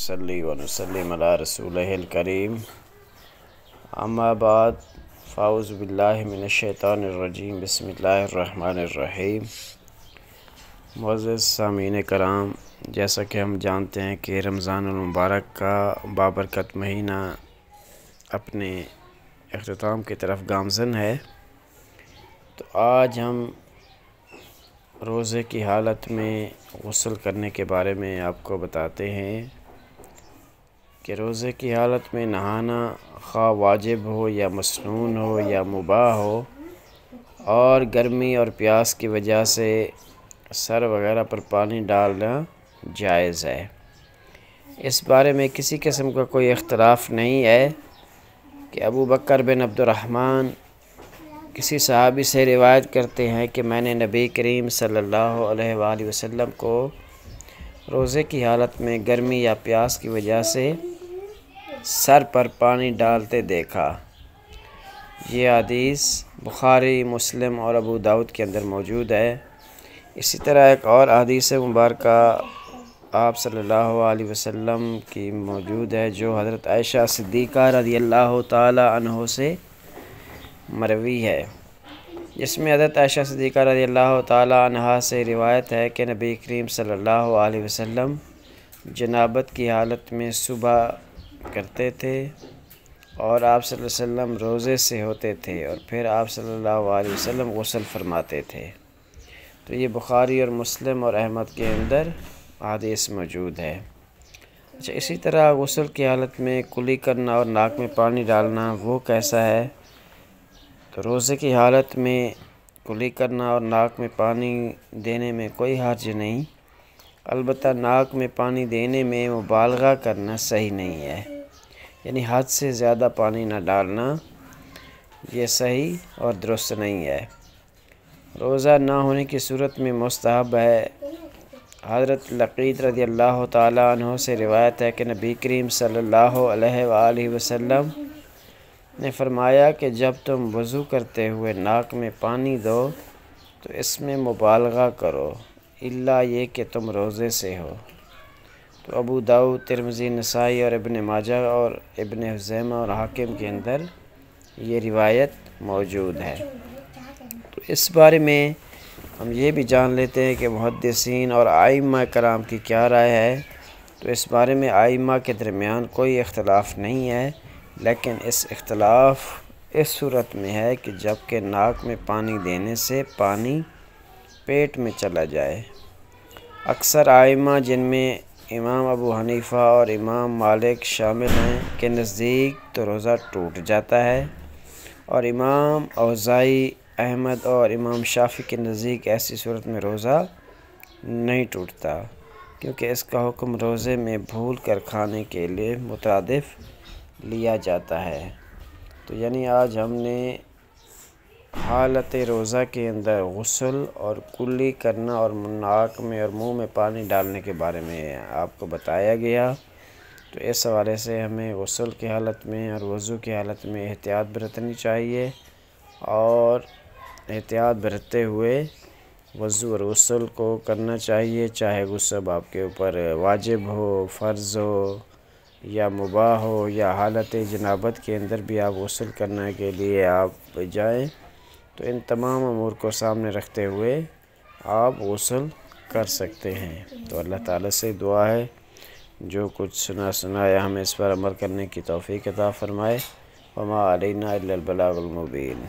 नुसल्ली व नुसल्लिम अला रसूलिहिल करीम। अम्मा बाद फ़ाऊज़ु बिल्लाहि मिनश्शैतानिर रजीम। बिस्मिल्लाहिर रहमानिर रहीम। मुअज़्ज़ज़ सामीन कराम, जैसा कि हम जानते हैं कि रमज़ानुल मुबारक का बाबरकत महीना अपने इख्तिताम की तरफ गामज़न है। तो आज हम रोज़े की हालत में गुस्ल करने के बारे में आपको बताते हैं कि रोज़े की हालत में नहाना ख़्वाह वाजिब हो या मसनून हो या मुबाह हो, और गर्मी और प्यास की वजह से सर वगैरह पर पानी डालना जायज़ है। इस बारे में किसी किस्म का कोई इख्तिलाफ़ नहीं है कि अबू बकर बिन अब्दुर्रहमान किसी सहाबी से रिवायत करते हैं कि मैंने नबी करीम सल्लल्लाहु अलैहि वसल्लम को रोज़े की हालत में गर्मी या प्यास की वजह से सर पर पानी डालते देखा। ये हदीस बुखारी, मुस्लिम और अबू दाऊद के अंदर मौजूद है। इसी तरह एक और हदीस मुबारक आप सल्लल्लाहु अलैहि वसल्लम की मौजूद है, जो हज़रत आयशा सिद्दीक़ा रज़ियल्लाहु ताला अन्हा से मरवी है, जिसमें हज़रत आयशा सिद्दीक़ा रज़ियल्लाहु ताला अन्हा से रिवायत है कि नबी करीम सल्लल्लाहु अलैहि वसल्लम जनाबत की हालत में सुबह करते थे और आप सल्लल्लाहु अलैहि वसल्लम रोज़े से होते थे और फिर आप सल्लल्लाहु अलैहि वसल्लम गुस्ल फरमाते थे। तो ये बुखारी और मुस्लिम और अहमद के अंदर हदीस मौजूद है। अच्छा, इसी तरह गुस्ल की हालत में कुली करना और नाक में पानी डालना वो कैसा है? तो रोज़े की हालत में कुली करना और नाक में पानी देने में कोई हर्ज नहीं, अलबत्ता नाक में पानी देने में मुबालगा करना सही नहीं है, यानी हद से ज़्यादा पानी न डालना, ये सही और दुरुस्त नहीं है। रोज़ा ना होने की सूरत में मुस्तहब है। हज़रत लक़ीत रज़ियल्लाहु ताला अन्हु से रिवायत है कि नबी करीम सल्लल्लाहु अलैहि वसल्लम ने फरमाया कि जब तुम वज़ू करते हुए नाक में पानी दो तो इसमें मुबालगा करो, इल्ला ये कि तुम रोज़े से हो। तो अबू दाऊद, तिरमिज़ी, नसाई और इब्न माजा और इब्न हुज़ैमा और हाकिम के अंदर ये रिवायत मौजूद है। तो इस बारे में हम ये भी जान लेते हैं कि मुहद्दिसीन और आइम्मा कराम की क्या राय है। तो इस बारे में आइम्मा के दरमियान कोई इख्तिलाफ़ नहीं है, लेकिन इस इख्तिलाफ़ इस सूरत में है कि जबकि नाक में पानी देने से पानी पेट में चला जाए। अक्सर आइम्मा, जिनमें इमाम अबू हनीफ़ा और इमाम मालिक शामिल हैं, के नज़दीक तो रोज़ा टूट जाता है, और इमाम औज़ाई, अहमद और इमाम शाफ़ी के नज़दीक ऐसी सूरत में रोज़ा नहीं टूटता, क्योंकि इसका हुक्म रोज़े में भूल कर खाने के लिए मुतरादिफ़ लिया जाता है। तो यानी आज हमने हालत रोज़ा के अंदर गुस्ल और कुल्ली करना और नाक में और मुंह में पानी डालने के बारे में आपको बताया गया। तो इस हवाले से हमें गुस्ल की हालत में और वज़ू की हालत में एहतियात बरतनी चाहिए, और एहतियात बरतते हुए वज़ू और गुस्ल को करना चाहिए, चाहे गुस्ल आपके ऊपर वाजिब हो, फ़र्ज़ हो या मुबाह हो, या हालत जनाबत के अंदर भी आप गुस्ल करने के लिए आप जाएं, तो इन तमाम अमूर को सामने रखते हुए आप गुस्ल कर सकते हैं। तो अल्लाह ताला से दुआ है जो कुछ सुनाया हमें इस पर अमल करने की तौफ़ीक़ अता फ़रमाए। वमा अलैना इल्लल बलागुल मुबीन।